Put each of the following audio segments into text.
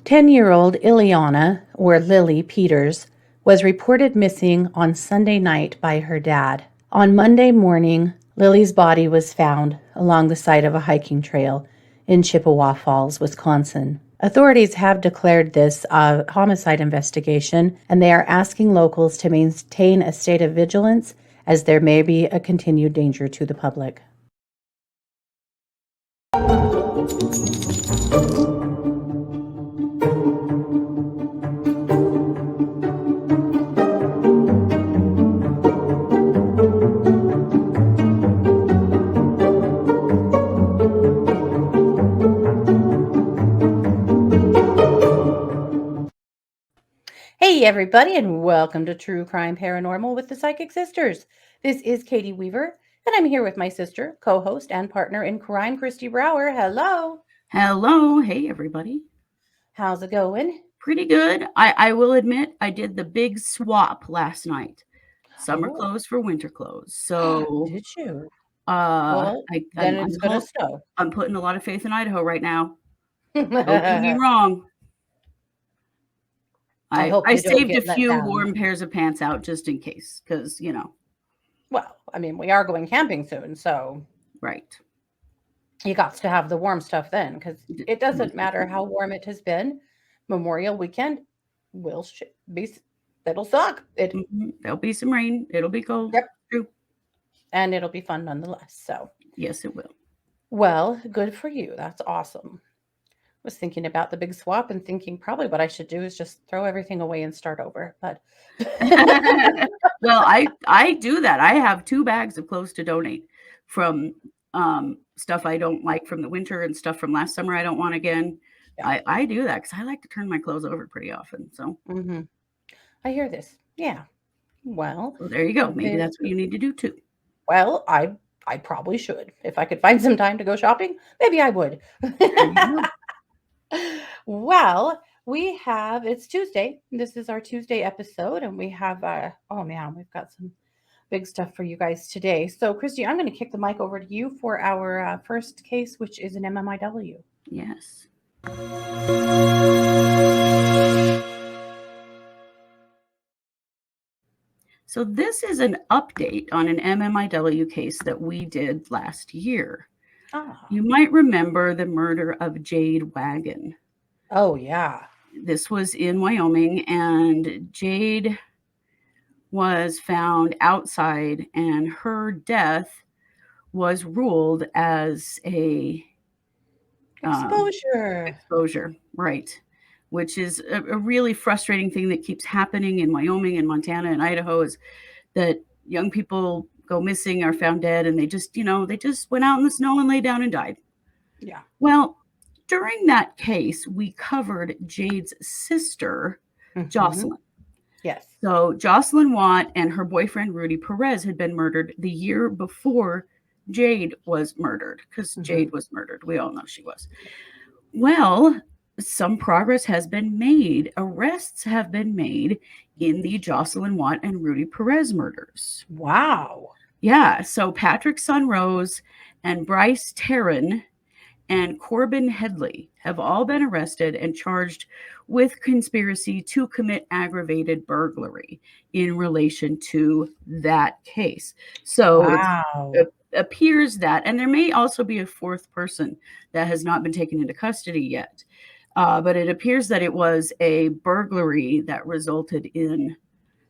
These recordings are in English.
10-year-old Iliana, or Lily Peters, was reported missing on Sunday night by her dad. On Monday morning, Lily's body was found along the side of a hiking trail in Chippewa Falls, Wisconsin. Authorities have declared this a homicide investigation, and they are asking locals to maintain a state of vigilance as there may be a continued danger to the public. Hey everybody, and welcome to True Crime Paranormal with the Psychic Sisters. This is Katie Weaver, and I'm here with my sister, co-host, and partner in crime, Christy Brower. Hello. Hello. Hey everybody. How's it going? Pretty good. I will admit I did the big swap last night. Summer clothes for winter clothes. So did you? Well, then it's gonna snow. I'm putting a lot of faith in Idaho right now. Don't get me wrong. I saved a few warm pairs of pants out just in case, because Well, I mean, we are going camping soon, so right. You got to have the warm stuff then, because it doesn't matter how warm it has been. Memorial weekend it'll suck. There'll be some rain. It'll be cold. Yep. True. And it'll be fun nonetheless. So yes, it will. Well, good for you. That's awesome. Was thinking about the big swap and thinking probably what I should do is just throw everything away and start over. But well, I do that. I have 2 bags of clothes to donate from stuff I don't like from the winter and stuff from last summer I don't want again. Yeah. I do that because I like to turn my clothes over pretty often. So I hear this. Yeah. Well, there you go. Maybe that's what you need to do too. Well, I probably should. If I could find some time to go shopping, maybe I would. Well, it's Tuesday. This is our Tuesday episode, and we have, we've got some big stuff for you guys today. So, Christy, I'm going to kick the mic over to you for our first case, which is an MMIW. Yes. So this is an update on an MMIW case that we did last year. You might remember the murder of Jade Wagon. Oh, yeah. This was in Wyoming, and Jade was found outside, and her death was ruled as a exposure, right? Which is a really frustrating thing that keeps happening in Wyoming and Montana and Idaho, is that young people go missing, are found dead, and they just went out in the snow and lay down and died. Yeah. Well, during that case, we covered Jade's sister, Jocelyn. Yes. So Jocelyn Watt and her boyfriend, Rudy Perez, had been murdered the year before Jade was murdered, because Jade was murdered. We all know she was. Well, some progress has been made. Arrests have been made in the Jocelyn Watt and Rudy Perez murders. Wow. Yeah. So Patrick Sunrose and Bryce Terran and Corbin Headley have all been arrested and charged with conspiracy to commit aggravated burglary in relation to that case. So it appears that, and there may also be a 4th person that has not been taken into custody yet. But it appears that it was a burglary that resulted in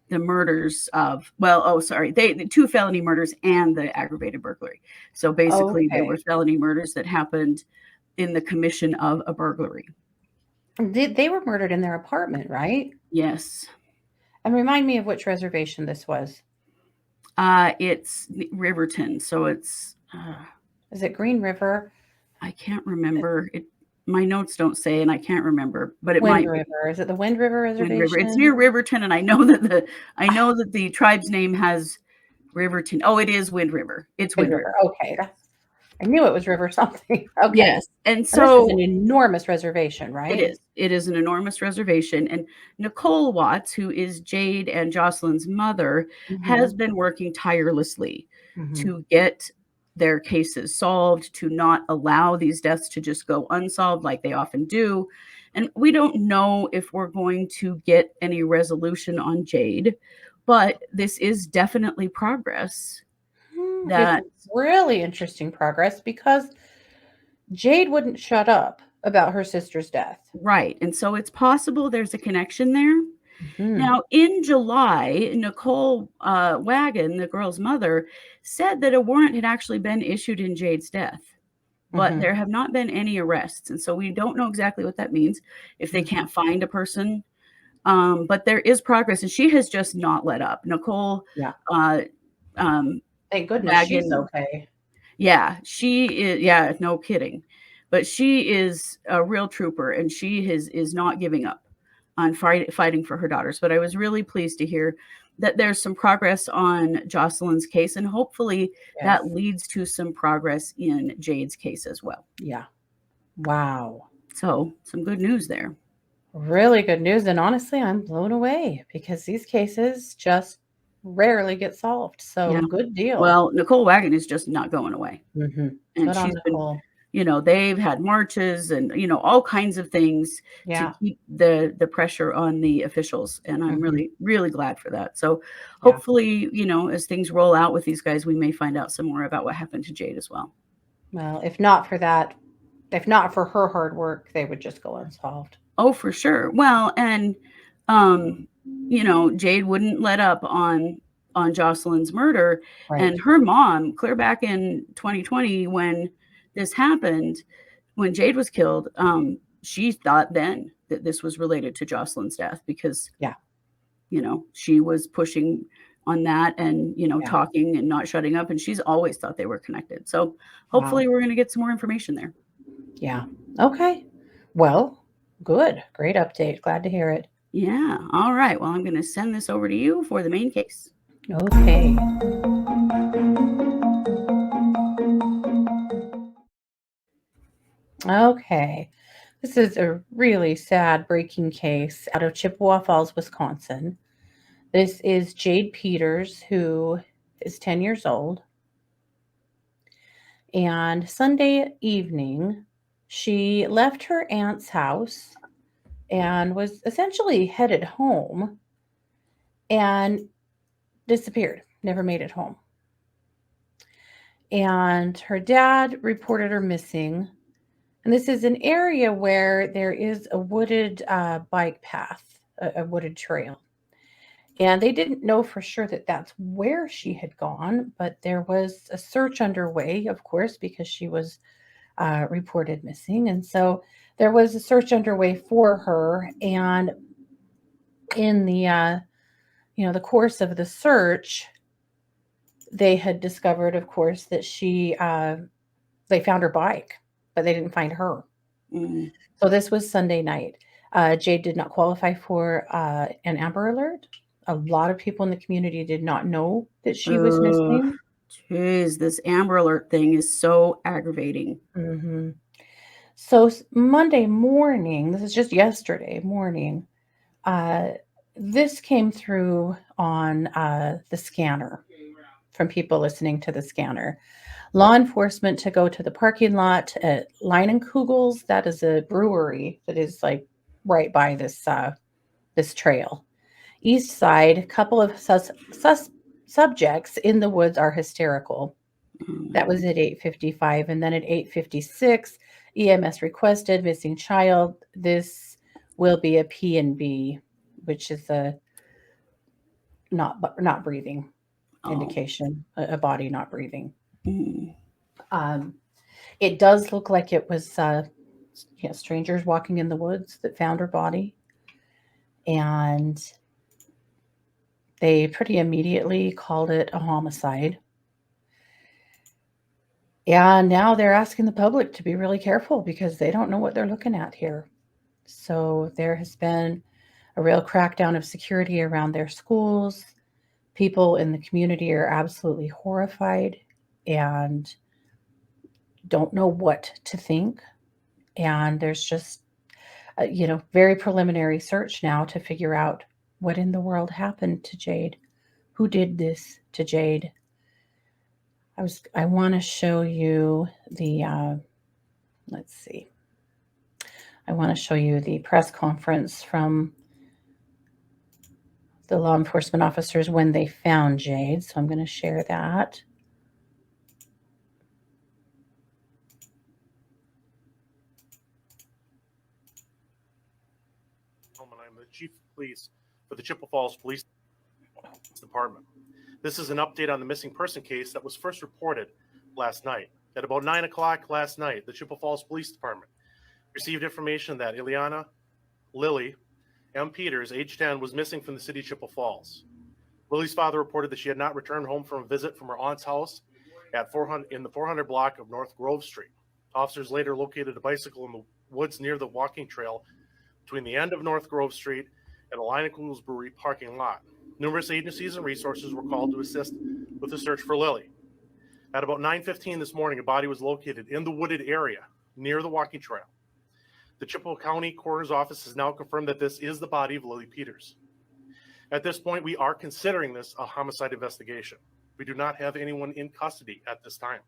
the murders of, the 2 felony murders and the aggravated burglary. So basically, They were felony murders that happened in the commission of a burglary. They were murdered in their apartment, right? Yes. And remind me of which reservation this was. It's Riverton. So it's... is it Green River? I can't remember. My notes don't say, and I can't remember, but it Wind might River. Be. Is it the Wind River Reservation? Wind River. It's near Riverton, and I know that the tribe's name has Riverton. Oh, it is Wind River. It's Wind River. Okay, I knew it was River something. Okay. Yes, and so this is an enormous reservation, right? It is. It is an enormous reservation, and Nicole Watts, who is Jade and Jocelyn's mother, has been working tirelessly to get their cases solved, to not allow these deaths to just go unsolved like they often do. And we don't know if we're going to get any resolution on Jade, but this is definitely progress. It's That really interesting progress because Jade wouldn't shut up about her sister's death. right. And so it's possible there's a connection there. Hmm. Now, in July, Nicole Wagon, the girl's mother, said that a warrant had actually been issued in Jade's death, but Hmm. there have not been any arrests. And so we don't know exactly what that means if they Hmm. can't find a person. But there is progress, and she has just not let up. Nicole Yeah. uh, um, Thank goodness she's Wagon, okay. yeah, she is. Yeah, no kidding. But she is a real trooper, and she is not giving up on fighting for her daughters. But I was really pleased to hear that there's some progress on Jocelyn's case, and hopefully Yes. that leads to some progress in Jade's case as well. Yeah. Wow. So some good news there. Really good news. And honestly, I'm blown away because these cases just rarely get solved. So Yeah. good deal. Well, Nicole Wagon is just not going away. Hmm. And Good on she's been, Nicole. they've had marches and, all kinds of things to Yeah. keep the pressure on the officials, and I'm Hmm. really, really glad for that. So, Yeah. hopefully, as things roll out with these guys, we may find out some more about what happened to Jade as well. Well, if not for that, if not for her hard work, they would just go unsolved. Oh, for sure. Well, and, um, Jade wouldn't let up on Jocelyn's murder, Right. and her mom, clear back in 2020 when this happened, when Jade was killed, she thought then that this was related to Jocelyn's death because, Yeah. she was pushing on that and, Yeah. talking and not shutting up. And she's always thought they were connected. So Wow. hopefully we're going to get some more information there. Yeah. Okay. Well, good. Great update. Glad to hear it. Yeah. All right. Well, I'm going to send this over to you for the main case. Okay. Okay. This is a really sad breaking case out of Chippewa Falls, Wisconsin. This is Jade Peters, who is 10 years old. And Sunday evening, she left her aunt's house and was essentially headed home and disappeared, never made it home. And her dad reported her missing. And this is an area where there is a wooded bike path, a wooded trail. And they didn't know for sure that that's where she had gone, but there was a search underway, of course, because she was reported missing. And so there was a search underway for her. And in the course of the search, they had discovered, of course, that they found her bike, but they didn't find her. Mm. So this was Sunday night. Jade did not qualify for an Amber Alert. A lot of people in the community did not know that she was missing. Jeez, this Amber Alert thing is so aggravating. Hmm. So Monday morning, this is just yesterday morning, uh, this came through on the scanner from people listening to the scanner. Law enforcement to go to the parking lot at Leinenkugel's. That is a brewery that is like right by this trail. East side, couple of subjects in the woods are hysterical. That was at 8:55, and then at 8:56, EMS requested missing child. This will be a P&B, which is a not breathing indication, a body not breathing. Mm. Um, it does look like it was strangers walking in the woods that found her body, and they pretty immediately called it a homicide. And now they're asking the public to be really careful because they don't know what they're looking at here. So there has been a real crackdown of security around their schools. People in the community are absolutely horrified and don't know what to think. And there's just, very preliminary search now to figure out what in the world happened to Jade. Who did this to Jade? I want to show you the, let's see. I want to show you the press conference from the law enforcement officers when they found Jade. So I'm going to share that. I'm the chief of police for the Chippewa Falls Police Department. This is an update on the missing person case that was first reported last night. At about 9 o'clock last night, the Chippewa Falls Police Department received information that Iliana Lily M. Peters, age 10, was missing from the city of Chippewa Falls. Lily's father reported that she had not returned home from a visit from her aunt's house in the 400 block of North Grove Street. Officers later located a bicycle in the woods near the walking trail between the end of North Grove Street and the Line & Cool's Brewery parking lot. Numerous agencies and resources were called to assist with the search for Lily. At about 9:15 this morning, a body was located in the wooded area near the walking trail. The Chippewa County Coroner's Office has now confirmed that this is the body of Lily Peters. At this point, we are considering this a homicide investigation. We do not have anyone in custody at this time,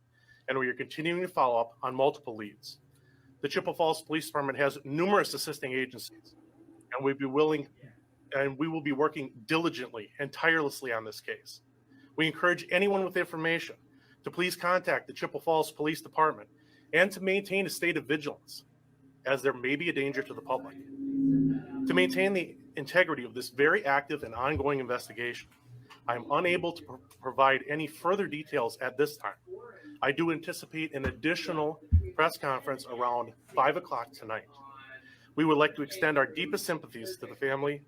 and we are continuing to follow up on multiple leads. The Chippewa Falls Police Department has numerous assisting agencies, and we will be working diligently and tirelessly on this case. We encourage anyone with information to please contact the Chippewa Falls Police Department and to maintain a state of vigilance, as there may be a danger to the public. To maintain the integrity of this very active and ongoing investigation, I am unable to provide any further details at this time. I do anticipate an additional press conference around 5 o'clock tonight. We would like to extend our deepest sympathies to the family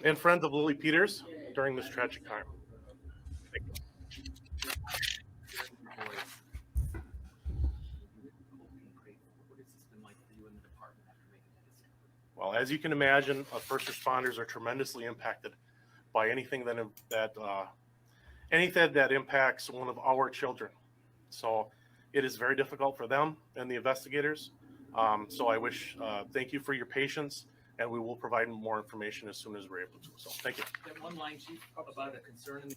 and friends of Lily Peters during this tragic time. Thank you. Well, as you can imagine, first responders are tremendously impacted by anything that impacts one of our children. So it is very difficult for them and the investigators. So I wish, thank you for your patience, and we will provide more information as soon as we're able to. So thank you. One line, Chief, about a concern.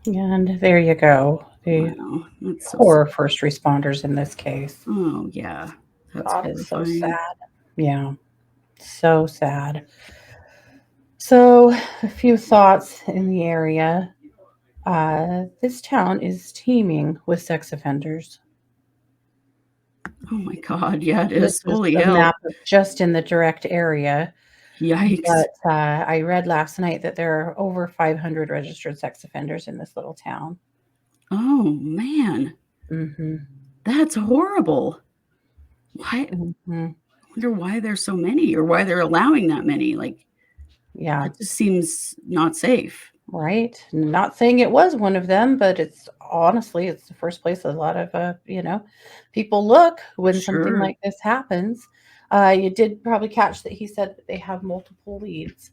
And there you go. The Wow, that's so poor first responders in this case. Oh, yeah. That's God, it's so horrifying. sad. Yeah, so sad. So, a few thoughts in the area. This town is teeming with sex offenders. Oh my God, yeah, it This is. is Holy the hell. map of just in the direct area. Yikes. But I read last night that there are over 500 registered sex offenders in this little town. Oh, man. Mm-hmm. That's horrible. Why? Mm-hmm. I wonder why there's so many, or why they're allowing that many. Like, Yeah. it just seems not safe. Right. Not saying it was one of them, but it's honestly, it's the first place a lot of, people look when something Sure. like this happens. You did probably catch that he said that they have multiple leads.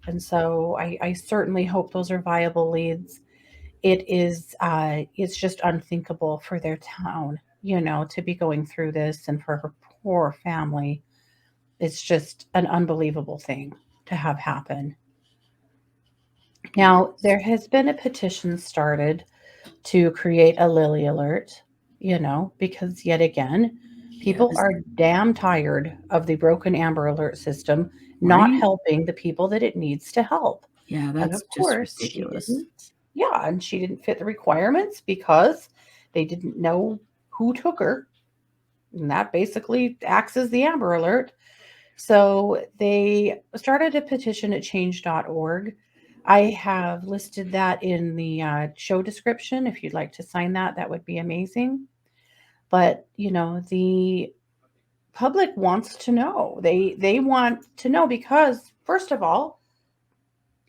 And so I certainly hope those are viable leads. It's just unthinkable for their town, to be going through this, and for her poor family. It's just an unbelievable thing to have happen. Now, there has been a petition started to create a Lily alert, because yet again, people Yes. are damn tired of the broken Amber Alert system not Right? helping the people that it needs to help. Yeah, And that's of just course, ridiculous. she didn't fit the requirements because they didn't know who took her. And that basically acts as the Amber Alert. So they started a petition at change.org. I have listed that in the show description. If you'd like to sign that, that would be amazing. But, the public wants to know. They want to know because, first of all,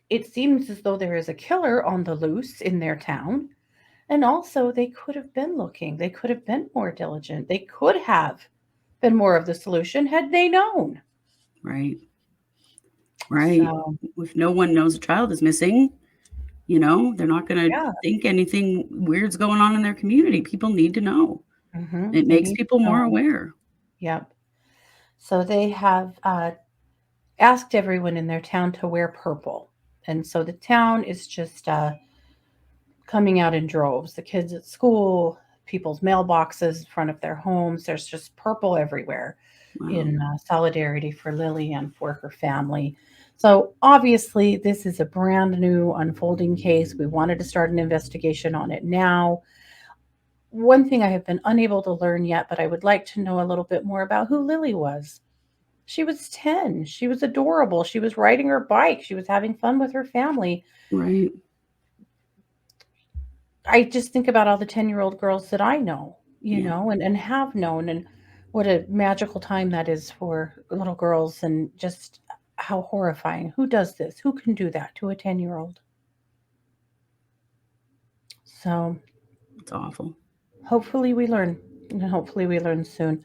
it seems as though there is a killer on the loose in their town. And also, they could have been looking. They could have been more diligent. They could have been more of the solution had they known. Right. Right. So, If no one knows a child is missing, they're not going to yeah. think anything weird's going on in their community. People need to know. Mm-hmm. It makes people more aware. Yep. So they have asked everyone in their town to wear purple. And so the town is just coming out in droves. The kids at school, people's mailboxes in front of their homes. There's just purple everywhere Wow. in solidarity for Lily and for her family. So obviously, this is a brand new unfolding case. We wanted to start an investigation on it now. One thing I have been unable to learn yet, but I would like to know a little bit more about who Lily was. She was 10. She was adorable. She was riding her bike. She was having fun with her family. Right. I just think about all the 10-year-old girls that I know, and have known, and what a magical time that is for little girls, and just how horrifying. Who does this? Who can do that to a 10-year-old? So It's awful. hopefully we learn, and hopefully we learn soon.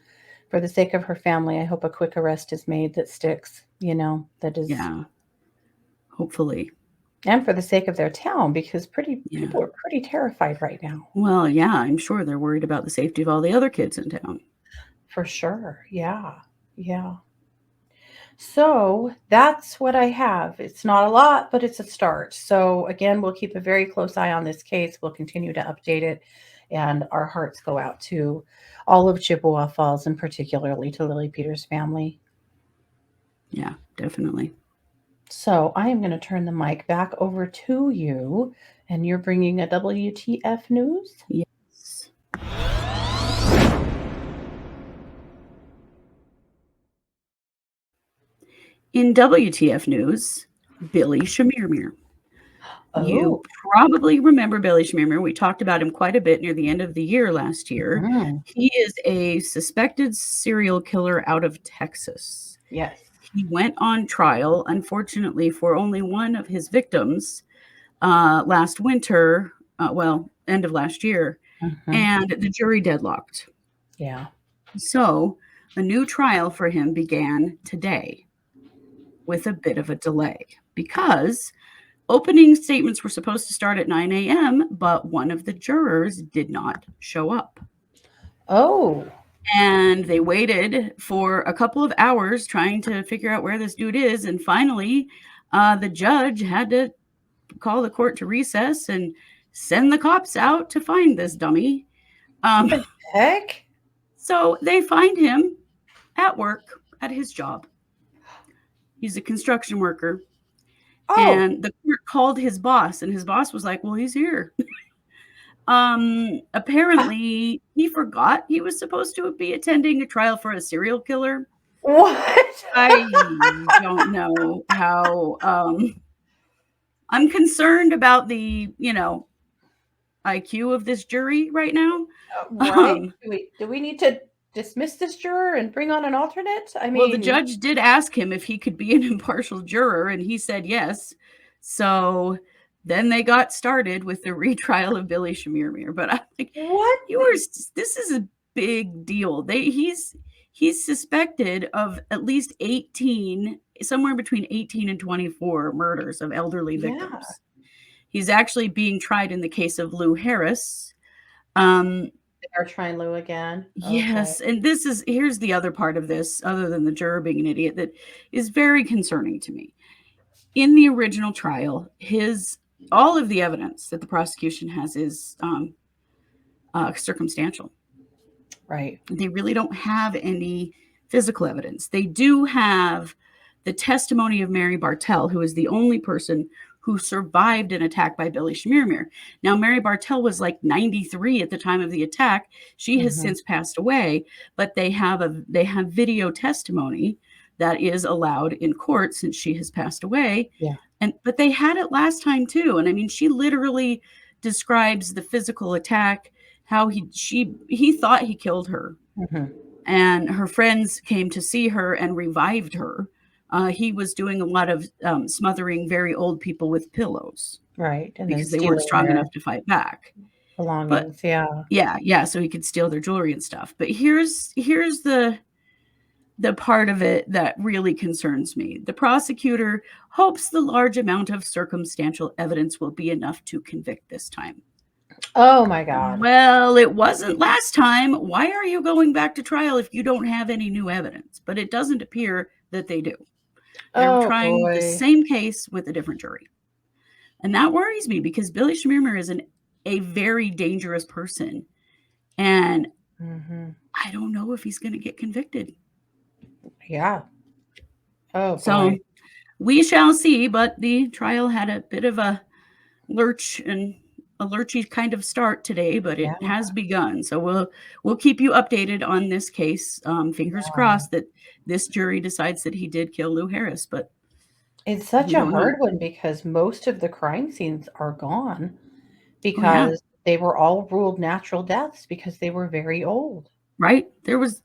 For the sake of her family, I hope a quick arrest is made that sticks, that is. Yeah. Hopefully. And for the sake of their town, because Yeah. people are pretty terrified right now. Well, yeah, I'm sure they're worried about the safety of all the other kids in town. For sure. Yeah. Yeah. So that's what I have. It's not a lot, but it's a start. So again, we'll keep a very close eye on this case. We'll continue to update it. And our hearts go out to all of Chippewa Falls, and particularly to Lily Peters' family. Yeah, definitely. So I am going to turn the mic back over to you. And you're bringing a WTF news? Yes. In WTF news, Billy Chemirmir. You probably remember Billy Chemirmir. We talked about him quite a bit near the end of the year last year. He is a suspected serial killer out of Texas. Yes. He went on trial, unfortunately, for only one of his victims last winter, end of last year, and the jury deadlocked. Yeah. So a new trial for him began today with a bit of a delay because opening statements were supposed to start at 9 a.m., but one of the jurors did not show up. Oh. And they waited for a couple of hours trying to figure out where this dude is. And finally, the judge had to call the court to recess and send the cops out to find this dummy. What the heck? So they find him at work at his job. He's a construction worker. Oh. And the court called his boss, and his boss was like, well, he's here. Apparently he forgot he was supposed to be attending a trial for a serial killer. What? I don't know how. I'm concerned about the, IQ of this jury right now. Right. Do we need to dismiss this juror and bring on an alternate? I mean, well, the judge did ask him if he could be an impartial juror, and he said yes. So then they got started with the retrial of Billy Chemirmir. But I'm like, what? This is a big deal. He's suspected of at least 18, somewhere between 18 and 24 murders of elderly victims. He's actually being tried in the case of Lou Harris. They're trying Lou again. Yes, and here's the other part of this, other than the juror being an idiot, that is very concerning to me. In the original trial, all of the evidence that the prosecution has is circumstantial. Right. They really don't have any physical evidence. They do have the testimony of Mary Bartell, who is the only person who survived an attack by Billy Chemirmir. Now, Mary Bartell was like 93 at the time of the attack. She has since passed away, but they have video testimony that is allowed in court since she has passed away. Yeah. But they had it last time too. And I mean, she literally describes the physical attack, how he thought he killed her. And her friends came to see her and revived her. He was doing a lot of smothering very old people with pillows. Right. And because they weren't strong enough to fight back. Belongings, yeah. So he could steal their jewelry and stuff. But here's the part of it that really concerns me. The prosecutor hopes the large amount of circumstantial evidence will be enough to convict this time. Oh my God. Well, it wasn't last time. Why are you going back to trial if you don't have any new evidence? But it doesn't appear that they do. They're trying the same case with a different jury. And that worries me because Billy Chemirmir is a very dangerous person. And Mm-hmm. I don't know if he's going to get convicted. Yeah. Oh, So boy. we shall see, but the trial had a bit of a lurchy kind of start today, but it Yeah. has begun. So we'll keep you updated on this case. Fingers Yeah. crossed that this jury decides that he did kill Lou Harris, but It's such we a don't know. hard one because most of the crime scenes are gone Oh, yeah. because they were all ruled natural deaths because they were very old. Right? There was,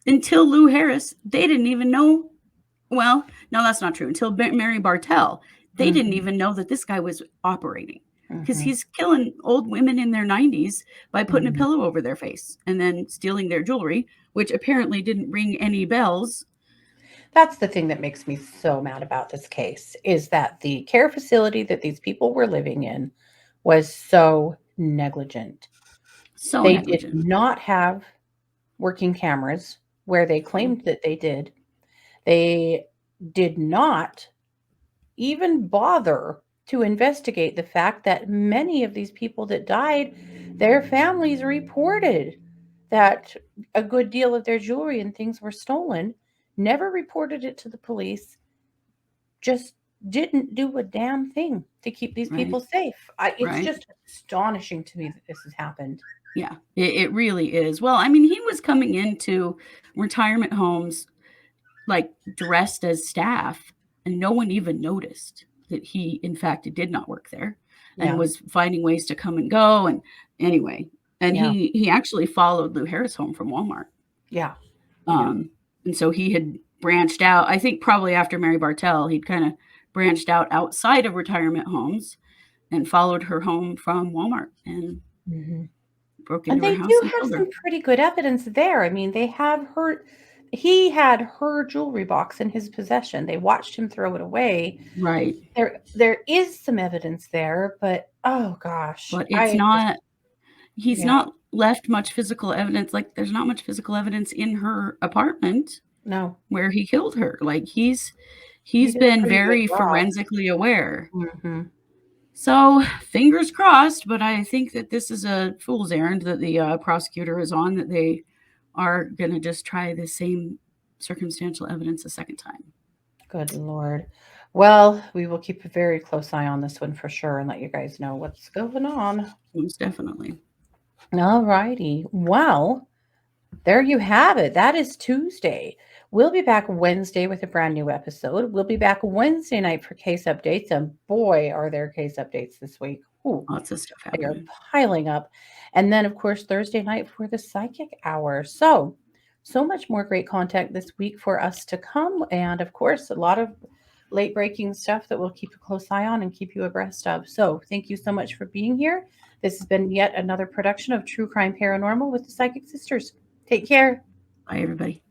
until Lou Harris, they didn't even know. Well, no, that's not true. Until Mary Bartell, they didn't Mhm. even know that this guy was operating, because Mhm. he's killing old women in their 90s by putting Mhm. a pillow over their face and then stealing their jewelry, which apparently didn't ring any bells. That's the thing that makes me so mad about this case is that the care facility that these people were living in was so negligent. So They did negligent. not have working cameras where they claimed that they did. They did not even bother to investigate the fact that many of these people that died, their families reported that a good deal of their jewelry and things were stolen, never reported it to the police, just didn't do a damn thing to keep these Right. people safe. It's Right. just astonishing to me that this has happened. Yeah, it really is. Well, I mean, he was coming into retirement homes like dressed as staff, and no one even noticed that he, in fact, did not work there and Yeah. was finding ways to come and go. And anyway, and Yeah. he actually followed Lou Harris home from Walmart. Yeah. And so he had branched out. I think probably after Mary Bartell, he'd kind of branched out outside of retirement homes and followed her home from Walmart and Mhm. broke And into her they house do and have killed her. some pretty good evidence there. I mean, he had her jewelry box in his possession. They watched him throw it away. Right. There is some evidence there, but oh gosh, But it's he's yeah, not left much physical evidence. Like, there's not much physical evidence in her apartment no, where he killed her. Like, he's he did a been pretty good very job. forensically aware. Mhm. So fingers crossed, but I think that this is a fool's errand that the prosecutor is on, that they are going to just try the same circumstantial evidence a second time. Good Lord. Well, we will keep a very close eye on this one for sure and let you guys know what's going on. Most definitely. All righty. Well, there you have it. That is Tuesday. We'll be back Wednesday with a brand new episode. We'll be back Wednesday night for case updates. And boy, are there case updates this week. Ooh, Lots of stuff they are happening. piling up. And then, of course, Thursday night for the psychic hour. So much more great content this week for us to come. And of course, a lot of late breaking stuff that we'll keep a close eye on and keep you abreast of. So thank you so much for being here. This has been yet another production of True Crime Paranormal with the Psychic Sisters. Take care. Bye, everybody.